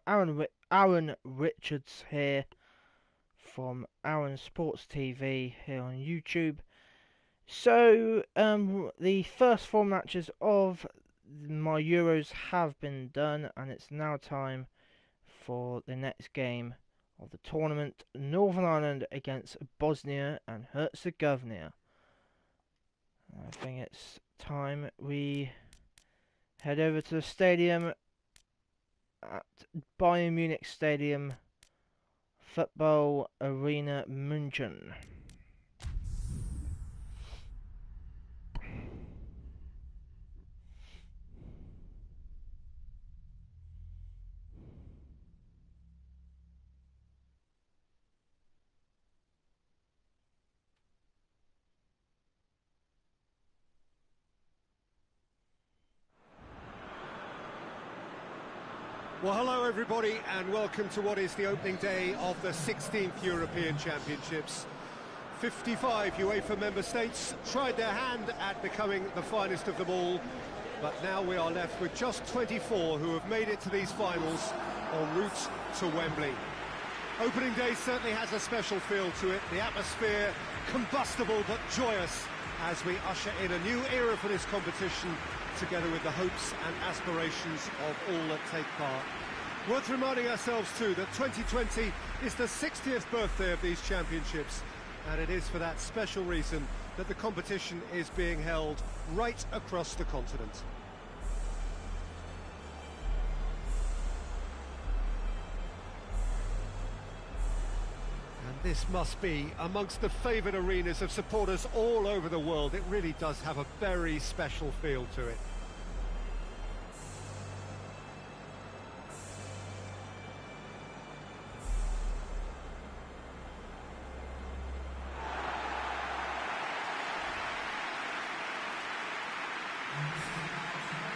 Aaron Richards here from Aaron Sports TV here on YouTube. So, the first four matches of my Euros have been done, and it's now time for the next game of the tournament: Northern Ireland against Bosnia and Herzegovina. I think it's time we head over to the stadium at Bayern Munich Stadium, Football Arena München. Well, hello everybody, and welcome to what is the opening day of the 16th European Championships. 55 UEFA member states tried their hand at becoming the finest of them all, but now we are left with just 24 who have made it to these finals en route to Wembley. Opening day certainly has a special feel to it, the atmosphere combustible but joyous as we usher in a new era for this competition, together with the hopes and aspirations of all that take part. Worth reminding ourselves too that 2020 is the 60th birthday of these championships, and it is for that special reason that the competition is being held right across the continent. And this must be amongst the favoured arenas of supporters all over the world. It really does have a very special feel to it.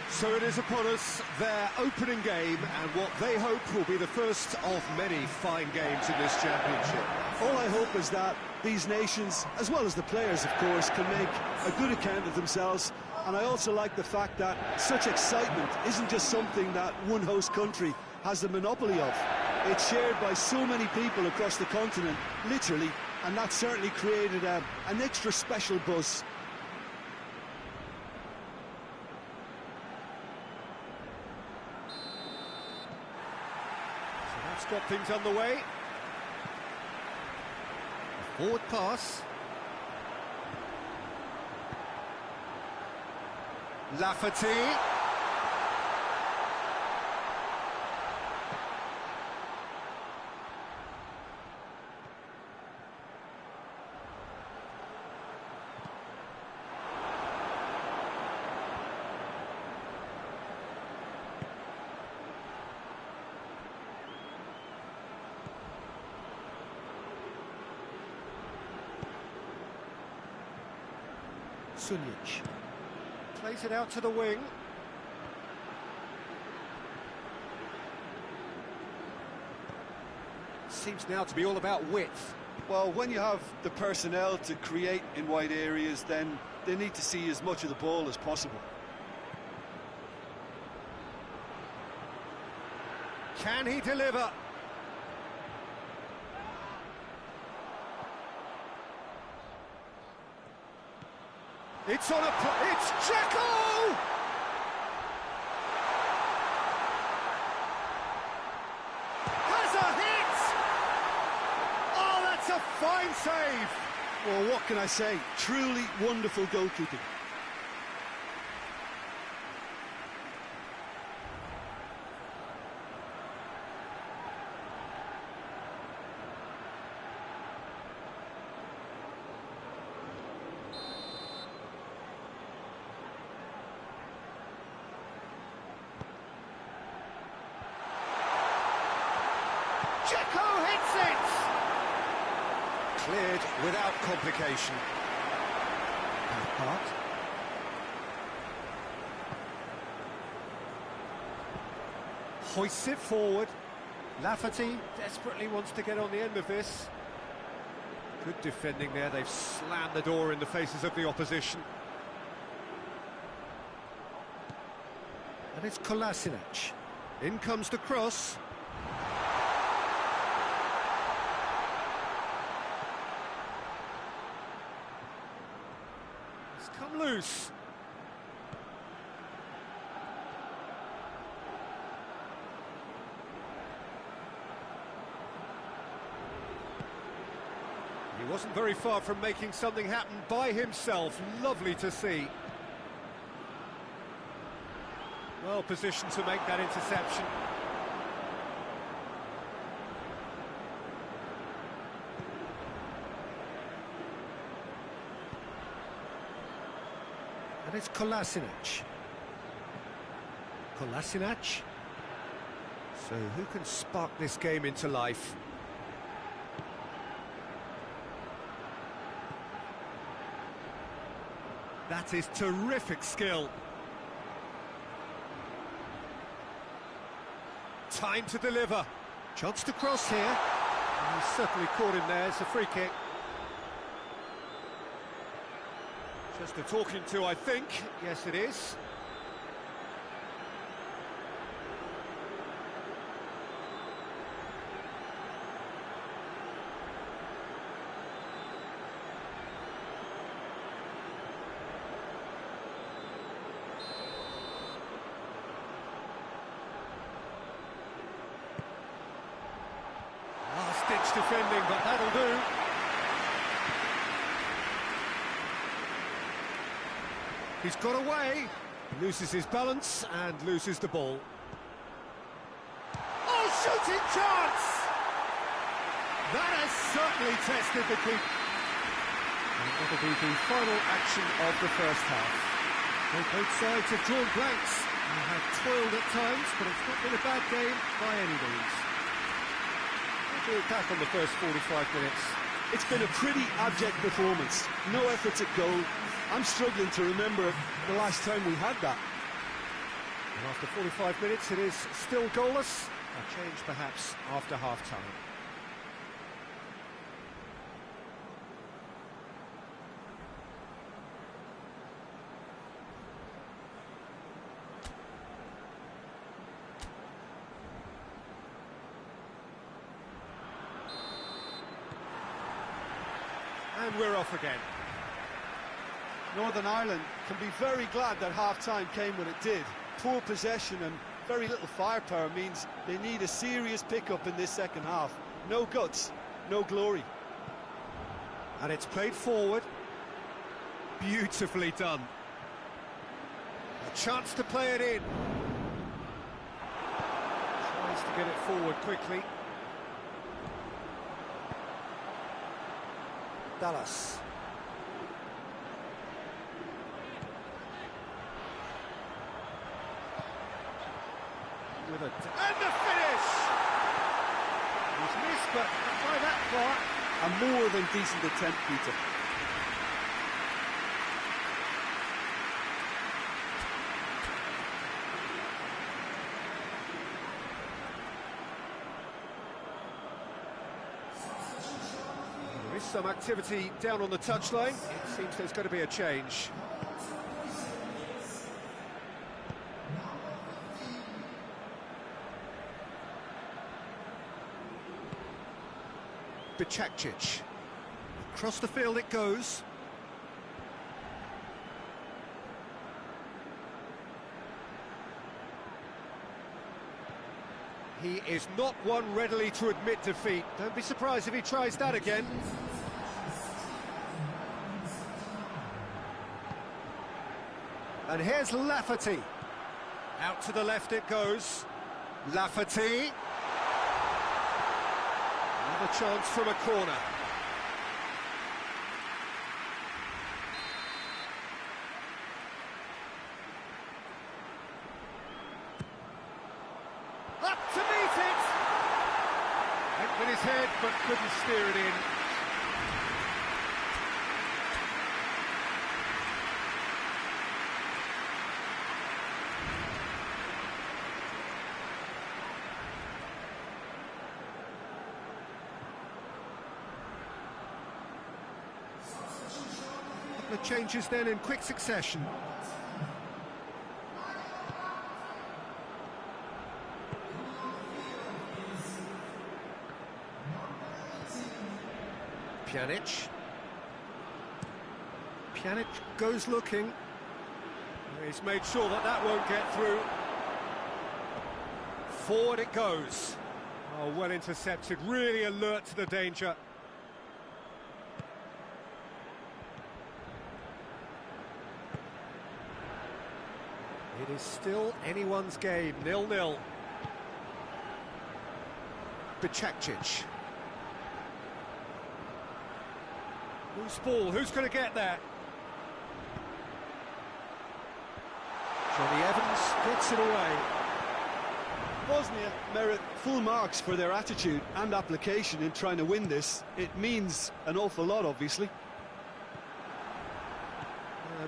So it is upon us, their opening game, and what they hope will be the first of many fine games in this championship. All I hope is that these nations, as well as the players of course, can make a good account of themselves, and I also like the fact that such excitement isn't just something that one host country has the monopoly of. It's shared by so many people across the continent, literally, and that certainly created an extra special buzz. Got things underway. A forward pass. Lafferty. Sunic plays it out to the wing. Seems now to be all about width. Well, when you have the personnel to create in wide areas, then they need to see as much of the ball as possible. Can he deliver? It's on it's Dzeko! Has a hit! Oh, that's a fine save! Well, what can I say? Truly wonderful goalkeeping. Dzeko hits it! Cleared without complication. Part. Hoists it forward. Lafferty desperately wants to get on the end of this. Good defending there, they've slammed the door in the faces of the opposition. And it's Kolasinac. In comes the cross. It's come loose. He wasn't very far from making something happen by himself. Lovely to see. Well positioned to make that interception. And it's Kolasinac. Kolasinac. So who can spark this game into life? That is terrific skill. Time to deliver. Chance to cross here. And he's certainly caught him there. It's a free kick. Just a talking to, I think. Yes, it is. Last-ditch defending, but that'll do. He's got away, loses his balance and loses the ball. Oh, shooting chance! That has certainly tested the keeper. And that'll be the final action of the first half. Well, both sides have drawn blanks and have toiled at times, but it's not been a bad game by any means. We'll do it back on the first 45 minutes. It's been a pretty abject performance. No efforts at goal. I'm struggling to remember the last time we had that. And after 45 minutes, it is still goalless. A change perhaps after half-time. And we're off again. Northern Ireland can be very glad that half-time came when it did. Poor possession and very little firepower means they need a serious pickup in this second half. No guts, no glory. And it's played forward. Beautifully done. A chance to play it in. Tries to get it forward quickly. Dallas. With and the finish! He's missed, but not by that far. A more than decent attempt, Peter. There is some activity down on the touchline. It seems there's going to be a change. Bicakcic. Across the field it goes. He is not one readily to admit defeat. Don't be surprised if he tries that again. And here's Lafferty. Out to the left it goes. Lafferty. Another chance from a corner. Up to meet it! Went with his head, but couldn't steer it in. The changes then in quick succession. Pjanic. Pjanic goes looking. He's made sure that that won't get through. Forward it goes. Oh, well intercepted, really alert to the danger. It is still anyone's game, 0-0. Bicakcic. Who's ball? Who's going to get there? Johnny Evans gets it away. Bosnia merit full marks for their attitude and application in trying to win this. It means an awful lot, obviously.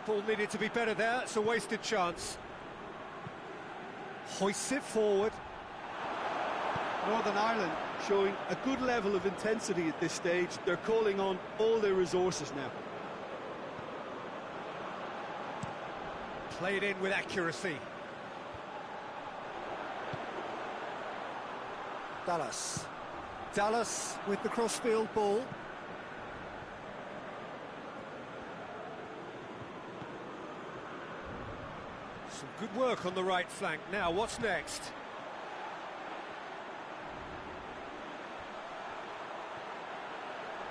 Ball needed to be better there. It's a wasted chance. Hoists it forward. Northern Ireland showing a good level of intensity at this stage. They're calling on all their resources now. Played in with accuracy. Dallas. Dallas with the crossfield ball. Some good work on the right flank. Now, what's next?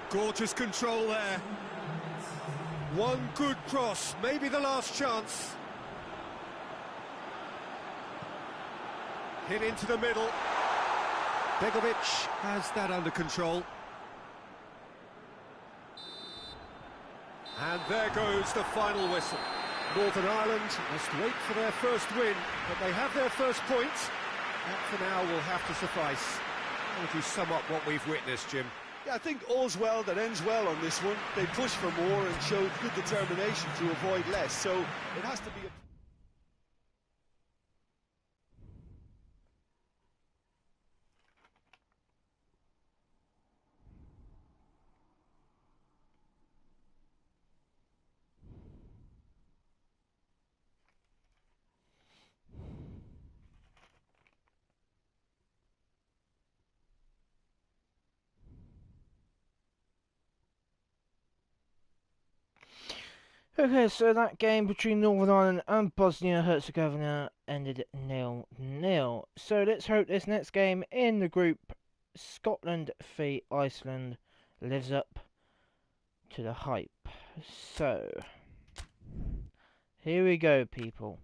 Gorgeous control there. One good cross, maybe the last chance. Hit into the middle. Begovic has that under control. And there goes the final whistle. Northern Ireland must wait for their first win, but they have their first point. That for now will have to suffice. How would you sum up what we've witnessed, Jim? Yeah, I think all's well that ends well on this one. They pushed for more and showed good determination to avoid less, so it has to be a... Okay, so that game between Northern Ireland and Bosnia-Herzegovina ended 0-0. So let's hope this next game in the group, Scotland v Iceland, lives up to the hype. So, here we go, people.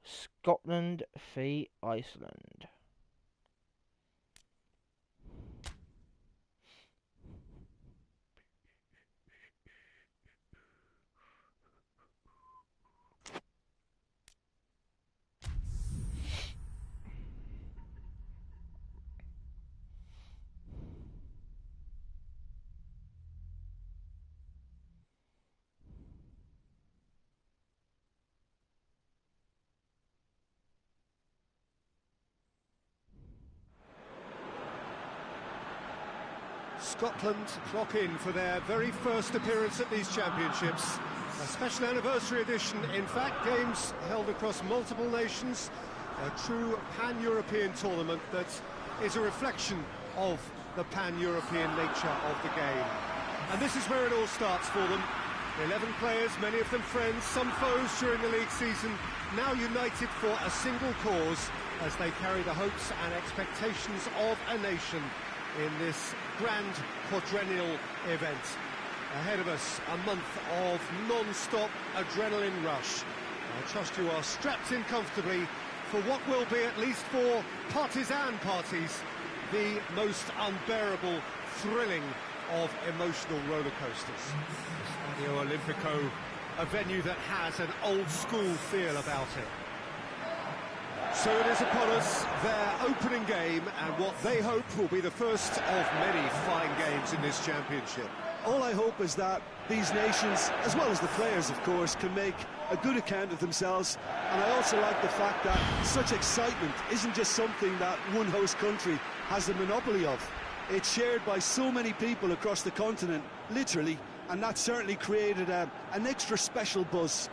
Scotland v Iceland. Scotland clock in for their very first appearance at these championships. A special anniversary edition, in fact, games held across multiple nations. A true pan-European tournament that is a reflection of the pan-European nature of the game. And this is where it all starts for them. 11 players, many of them friends, some foes during the league season, now united for a single cause as they carry the hopes and expectations of a nation in this grand quadrennial event. Ahead of us, a month of non-stop adrenaline rush. I trust you are strapped in comfortably for what will be, at least for partisan parties, the most unbearable, thrilling of emotional roller coasters. Stadio Olimpico, a venue that has an old-school feel about it. So it is upon us, their opening game, and what they hope will be the first of many fine games in this championship. All I hope is that these nations, as well as the players of course, can make a good account of themselves. And I also like the fact that such excitement isn't just something that one host country has the monopoly of. It's shared by so many people across the continent, literally, and that certainly created an extra special buzz.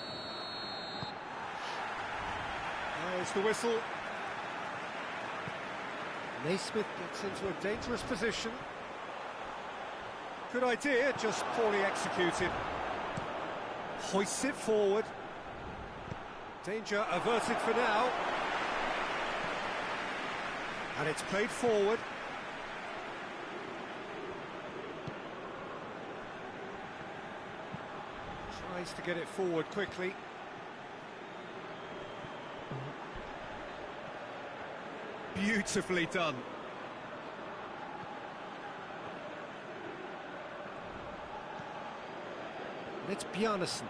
There's the whistle. Naismith gets into a dangerous position. Good idea, just poorly executed. Hoists it forward. Danger averted for now. And it's played forward. Tries to get it forward quickly. Beautifully done. It's Bjarnason.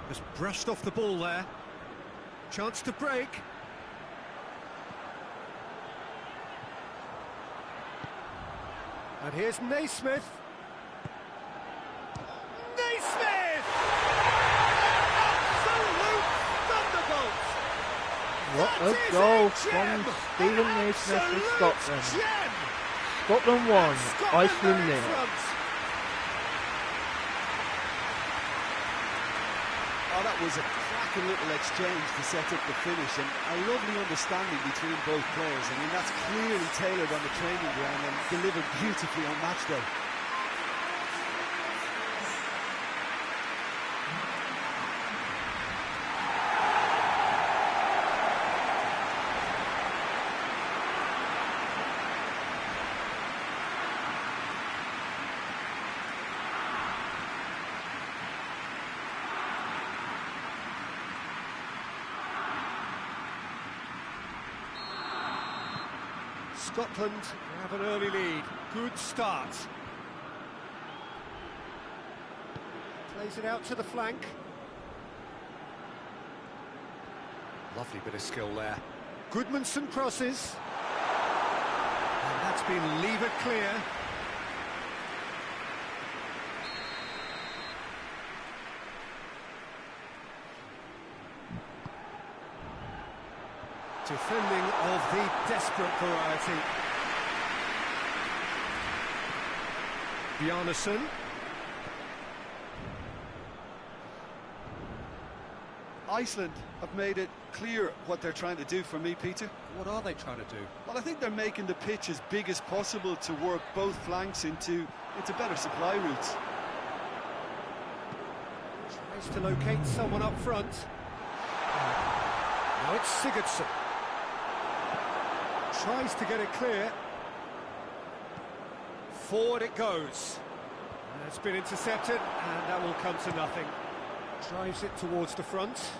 Just brushed off the ball there. Chance to break. And here's Naismith. Naismith! Absolute thunderbolt! What a goal from Stephen Naismith for Scotland. Scotland 1, Iceland 0. Oh, that was a cracking little exchange to set up the finish, and a lovely understanding between both players. I mean, that's clearly tailored on the training ground and delivered beautifully on match day. Scotland have an early lead. Good start. Plays it out to the flank. Lovely bit of skill there. Goodmanson crosses. And that's been levered clear. Defending of the desperate variety. Bjarnason. Iceland have made it clear what they're trying to do for me, Peter. What are they trying to do? Well, I think they're making the pitch as big as possible to work both flanks into better supply routes. Tries to locate someone up front. Now it's Sigurdsson. Tries to get it clear. Forward it goes. And it's been intercepted, and that will come to nothing. Drives it towards the front.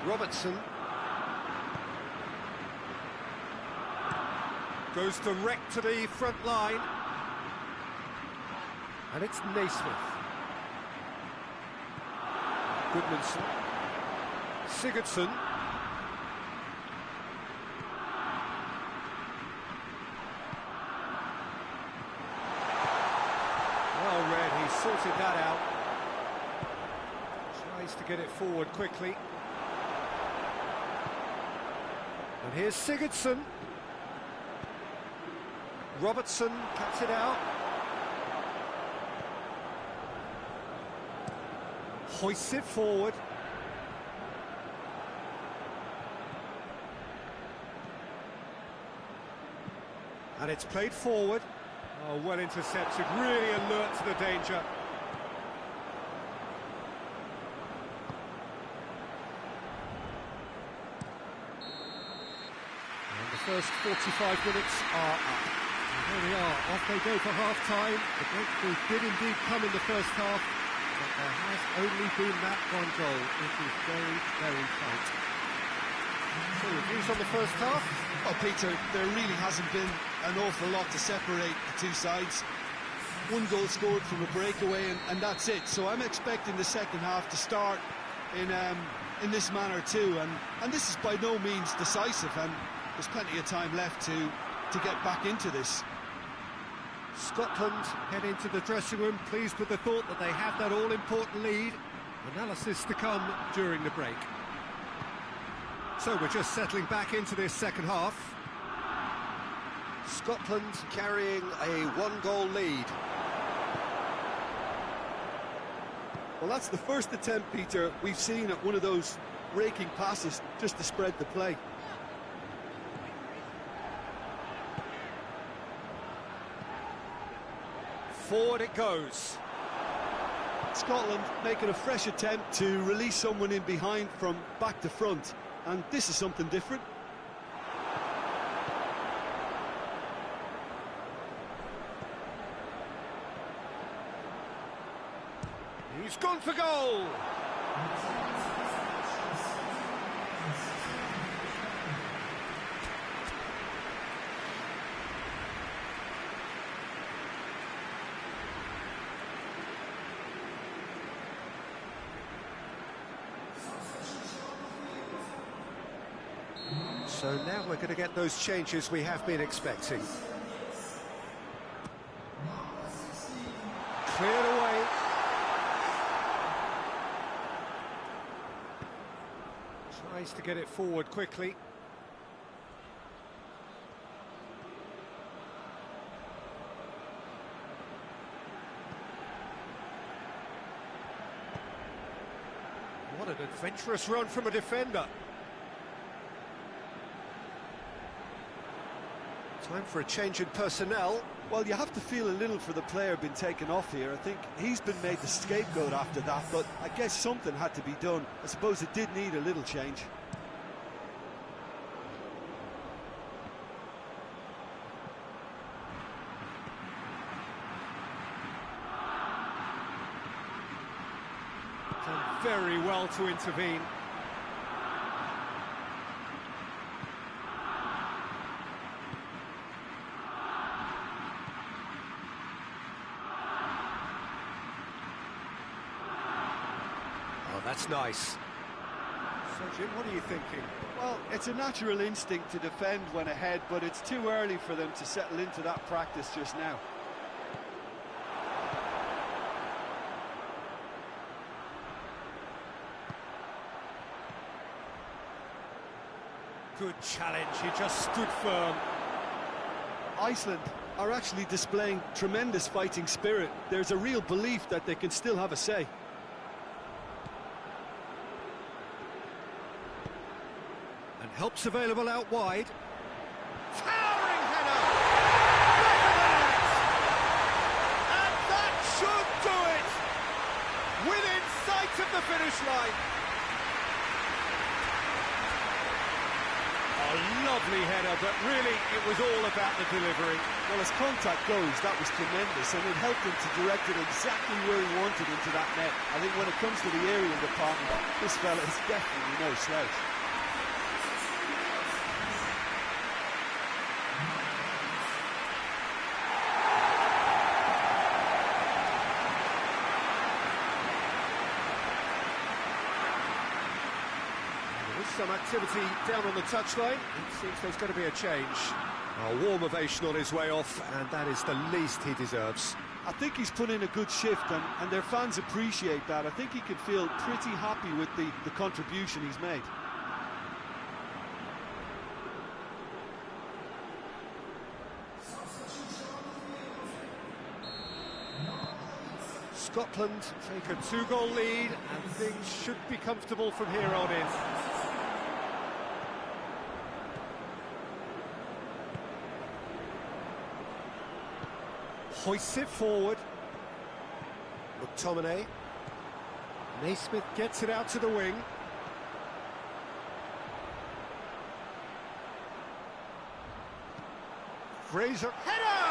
Robertson. Goes direct to the front line. And it's Naismith. Goodmanson. Sigurdsson. Well read, he sorted that out. Tries to get it forward quickly. And here's Sigurdsson. Robertson cuts it out. Hoists it forward. And it's played forward. Oh, well intercepted, really alert to the danger. And the first 45 minutes are up. And here we are, off they go for half-time. The breakthrough did indeed come in the first half, but there has only been that one goal. It is very, very tight. So, reviews on the first half? Well, Peter, there really hasn't been an awful lot to separate the two sides. One goal scored from a breakaway, and that's it. So I'm expecting the second half to start in this manner too. And this is by no means decisive, and there's plenty of time left to get back into this. Scotland head into the dressing room pleased with the thought that they have that all-important lead. Analysis to come during the break. So we're just settling back into this second half. Scotland carrying a one-goal lead. Well, that's the first attempt, Peter, we've seen at one of those raking passes just to spread the play. Forward it goes. Scotland making a fresh attempt to release someone in behind from back to front, and this is something different. He's gone for goal! So now we're going to get those changes we have been expecting. Cleared away. Tries to get it forward quickly. What an adventurous run from a defender. Time for a change in personnel. Well, you have to feel a little for the player being taken off here. I think he's been made the scapegoat after that, but I guess something had to be done. I suppose it did need a little change. Done very well to intervene. That's nice. So, Jim, what are you thinking? Well, it's a natural instinct to defend when ahead, but it's too early for them to settle into that practice just now. Good challenge, he just stood firm. Iceland are actually displaying tremendous fighting spirit. There's a real belief that they can still have a say. And help's available out wide. Towering header! And that should do it! Within sight of the finish line. A lovely header, but really it was all about the delivery. Well, as contact goes, that was tremendous, and it helped him to direct it exactly where he wanted into that net. I think when it comes to the aerial department, this fella is definitely no slouch. Some activity down on the touchline. It seems there's going to be a change. A warm ovation on his way off, and that is the least he deserves. I think he's put in a good shift, and their fans appreciate that. I think he can feel pretty happy with the contribution he's made. Scotland take a 2-goal lead, and things should be comfortable from here on in. Hoists it forward. McTominay. Naismith gets it out to the wing. Fraser. Header!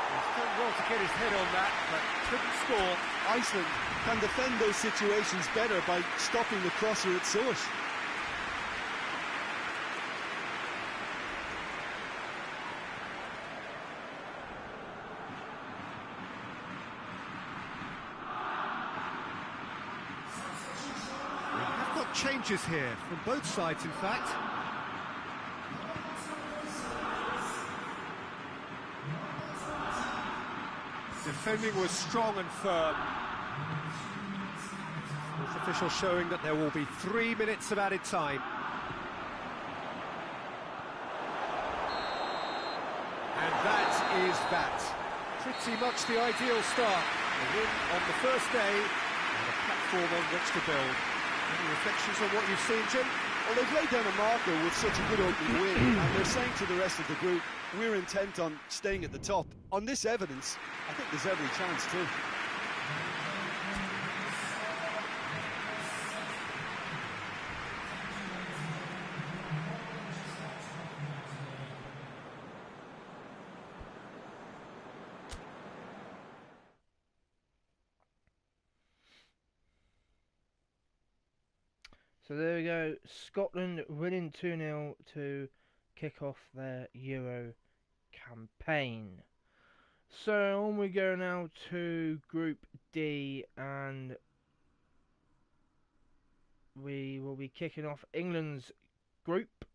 He's done well to get his head on that, but couldn't score. Iceland can defend those situations better by stopping the crosser at source. Changes here from both sides, in fact. Defending was strong and firm. Fourth official showing that there will be 3 minutes of added time. And that is that. Pretty much the ideal start. A win on the first day and a platform on which to build. Any reflections on what you've seen, Jim? Well, they've laid down a marker with such a good opening win, and they're saying to the rest of the group, we're intent on staying at the top. On this evidence, I think there's every chance too. So there we go, Scotland winning 2-0 to kick off their Euro campaign. So on we go now to Group D, and we will be kicking off England's group,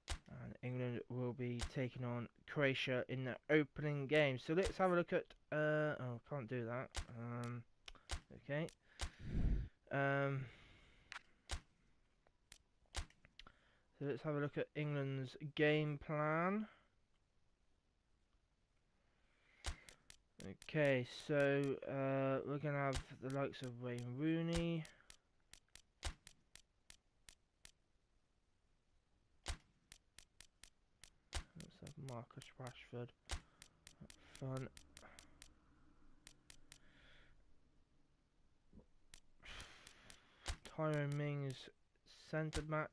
and England will be taking on Croatia in the opening game. So let's have a look at oh, can't do that. Okay. So let's have a look at England's game plan. Okay, so we're going to have the likes of Wayne Rooney. Let's have Marcus Rashford up front. Tyrone Mings centre back.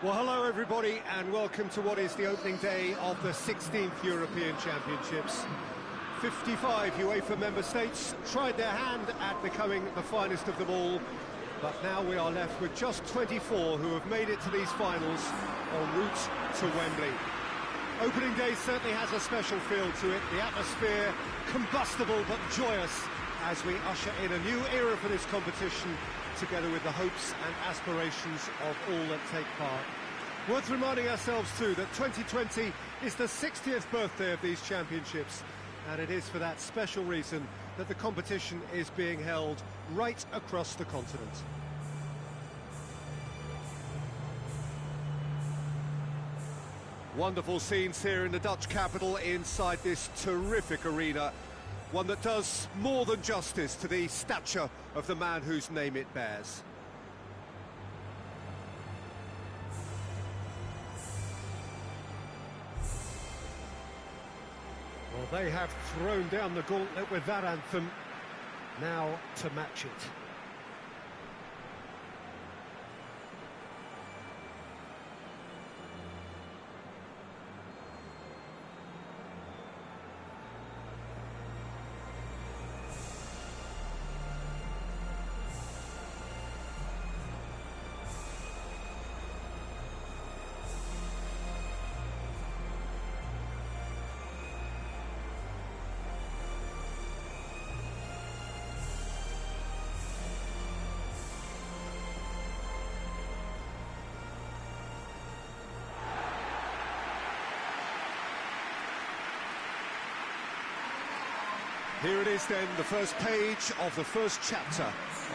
Well, hello everybody, and welcome to what is the opening day of the 16th European Championships. 55 UEFA member states tried their hand at becoming the finest of them all, but now we are left with just 24 who have made it to these finals en route to Wembley. Opening day certainly has a special feel to it, the atmosphere combustible but joyous as we usher in a new era for this competition, together with the hopes and aspirations of all that take part. Worth reminding ourselves too that 2020 is the 60th birthday of these championships, and it is for that special reason that the competition is being held right across the continent. Wonderful scenes here in the Dutch capital inside this terrific arena. One that does more than justice to the stature of the man whose name it bears. Well, they have thrown down the gauntlet with that anthem. Now to match it. Here it is then, the first page of the first chapter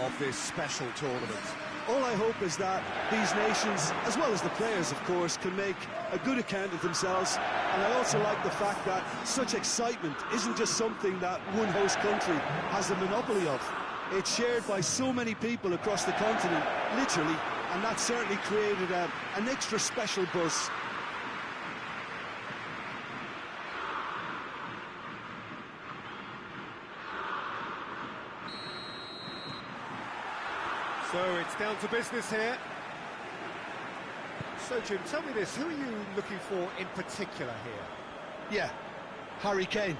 of this special tournament. All I hope is that these nations, as well as the players of course, can make a good account of themselves. And I also like the fact that such excitement isn't just something that one host country has a monopoly of. It's shared by so many people across the continent, literally, and that certainly created an extra special buzz. So it's down to business here. So Jim, tell me this, who are you looking for in particular here? Yeah, Harry Kane.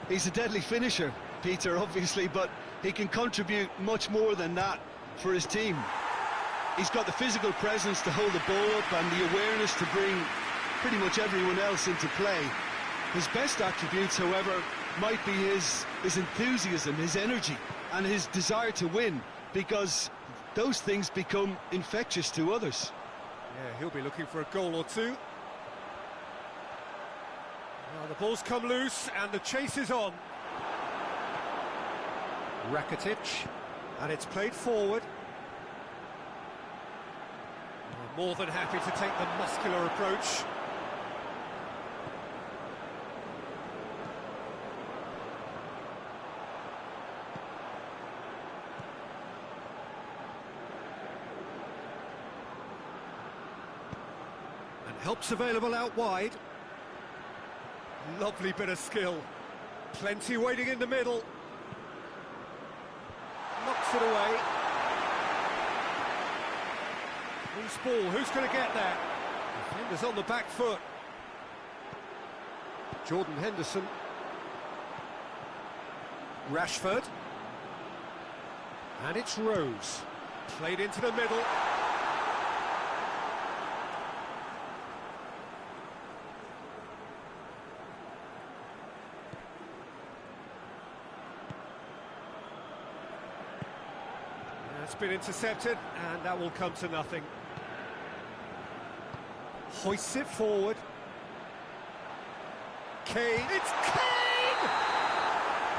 He's a deadly finisher, Peter, obviously, but he can contribute much more than that for his team. He's got the physical presence to hold the ball up and the awareness to bring pretty much everyone else into play. His best attributes, however, might be his enthusiasm, his energy, and his desire to win, because those things become infectious to others. Yeah, he'll be looking for a goal or two. Well, the ball's come loose and the chase is on. Rakitic, and it's played forward. More than happy to take the muscular approach. And help's available out wide. Lovely bit of skill. Plenty waiting in the middle. Knocks it away. Loose ball, who's going to get there? Defender's on the back foot. Jordan Henderson. Rashford. And it's Rose. Played into the middle. It's been intercepted, and that will come to nothing. Hoists it forward. Kane, it's Kane!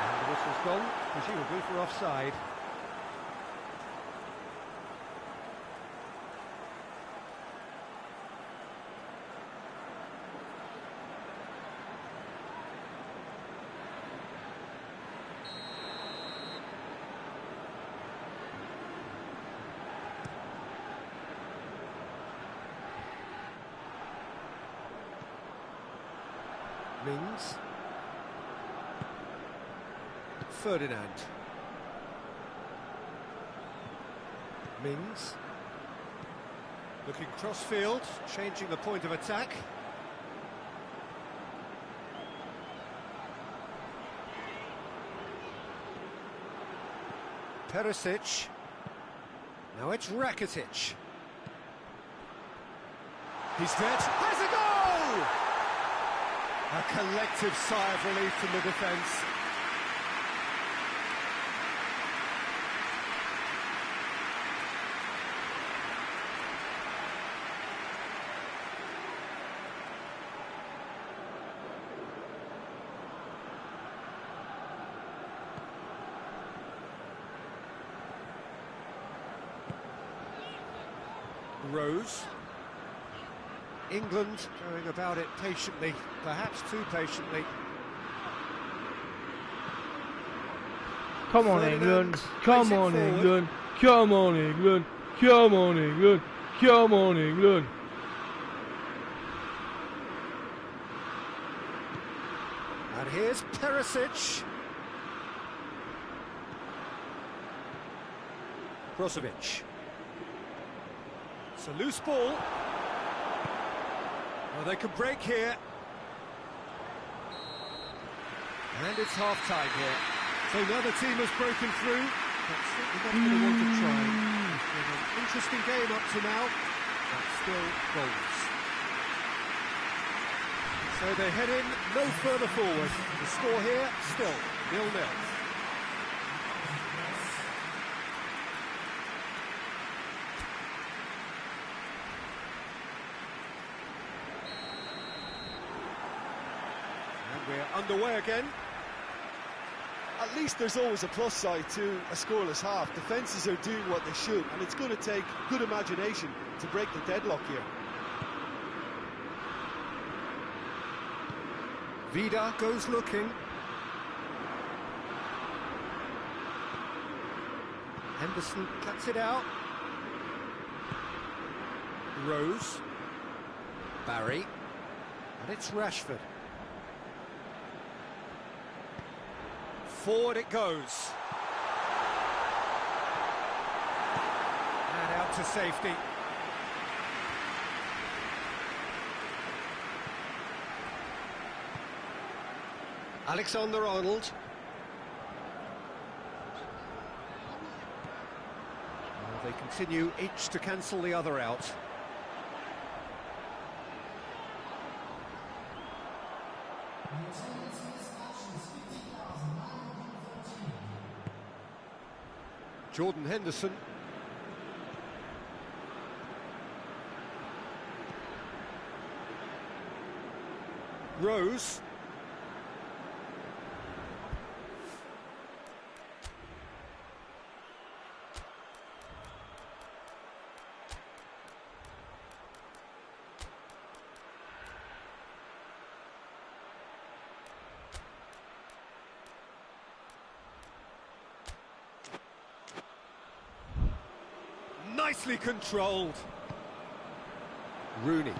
And the whistle's gone, presumably for offside. Mings. Ferdinand. Mings. Looking cross-field, changing the point of attack. Perisic. Now it's Rakitic. He's dead. Has a goal! A collective sigh of relief from the defence. Rose. England going about it patiently, perhaps too patiently. Come on, England! Come on, England! Come on, England! Come on, England! Come on, England! And here's Perisic. Brozovic. It's a loose ball. Well, they could break here. And it's half-time here. So another team has broken through, but certainly not going to want to try. It's been an interesting game up to now, but still goals. So they head in no further forward. The score here, still 0-0. We're underway again. At least there's always a plus side to a scoreless half. Defences are doing what they should, and it's going to take good imagination to break the deadlock here. Vida goes looking. Henderson cuts it out. Rose. Barry. And it's Rashford. Forward it goes. to safety. Alexander-Arnold. Well, they continue each to cancel the other out. Jordan Henderson. Rose. Nicely controlled. Rooney.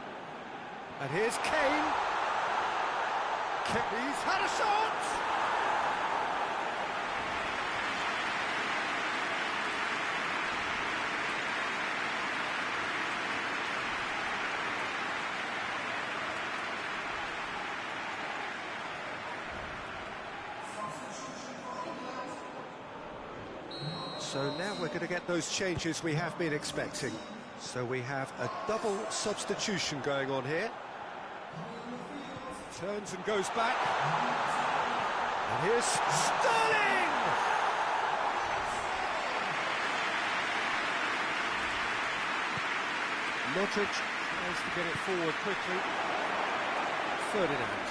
And here's Kane. He's had a shot! So now we're going to get those changes we have been expecting. So we have a double substitution going on here. Turns and goes back. And here's Sterling! Modric tries to get it forward quickly. Ferdinand.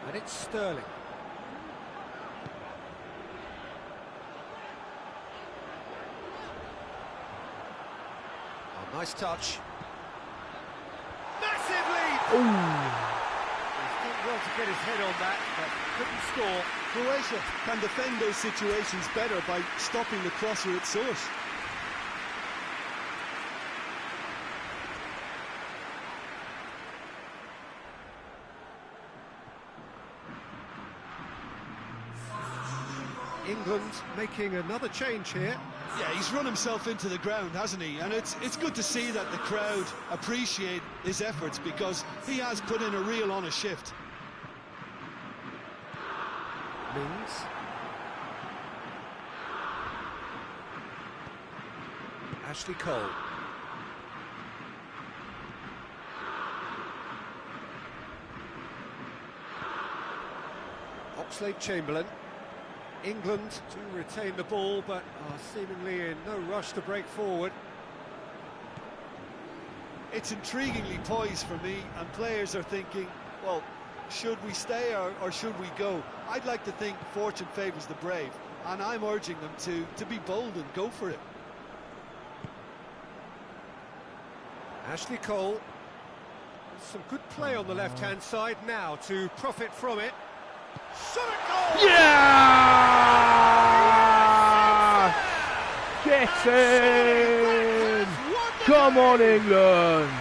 And it's Sterling. Oh, nice touch. Massive lead! Ooh. He's done well to get his head on that, but couldn't score. Croatia can defend those situations better by stopping the crosser at source. England making another change here. Yeah, he's run himself into the ground, hasn't he? And it's good to see that the crowd appreciate his efforts, because he has put in a real honest shift. Mings. Ashley Cole. Oxlade-Chamberlain. England to retain the ball, but are seemingly in no rush to break forward. It's intriguingly poised for me, and players are thinking, well, should we stay or should we go? I'd like to think fortune favours the brave, and I'm urging them to be bold and go for it. Ashley Cole. Some good play on the left-hand side now to profit from it. Shot at goal! Yeah! Get in! Come on, England!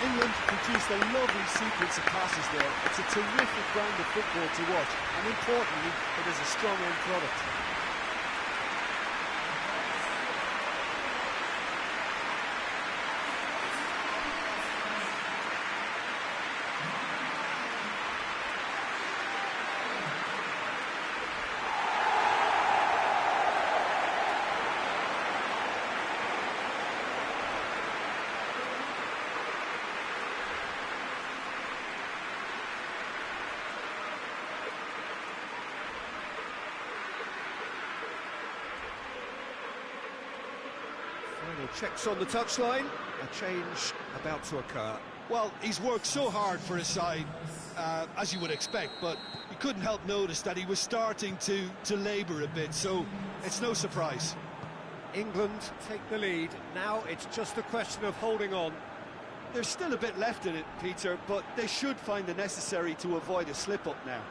England produced a lovely sequence of passes there. It's a terrific brand of football to watch, and importantly, it is a strong end product. Final checks on the touchline. A change about to occur. Well, he's worked so hard for his side, as you would expect, but you couldn't help notice that he was starting to labour a bit, so it's no surprise. England take the lead. Now it's just a question of holding on. There's still a bit left in it, Peter, but they should find the necessary to avoid a slip-up now.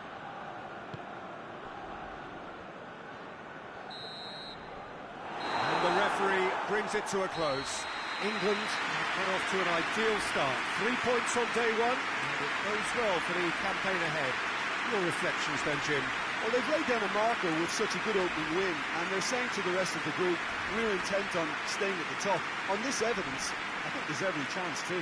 And the referee brings it to a close. England got off to an ideal start. 3 points on day one, and it goes well for the campaign ahead. Your reflections then, Jim? Well, they've laid down a marker with such a good opening win, and they're saying to the rest of the group, we're intent on staying at the top. On this evidence, I think there's every chance too.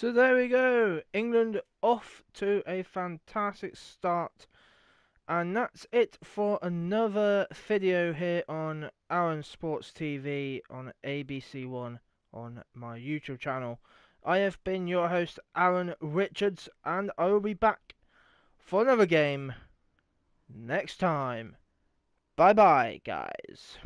So there we go, England off to a fantastic start, and that's it for another video here on Aaron Sports TV on ABC One on my YouTube channel. I have been your host, Aaron Richards, and I will be back for another game next time. Bye bye, guys.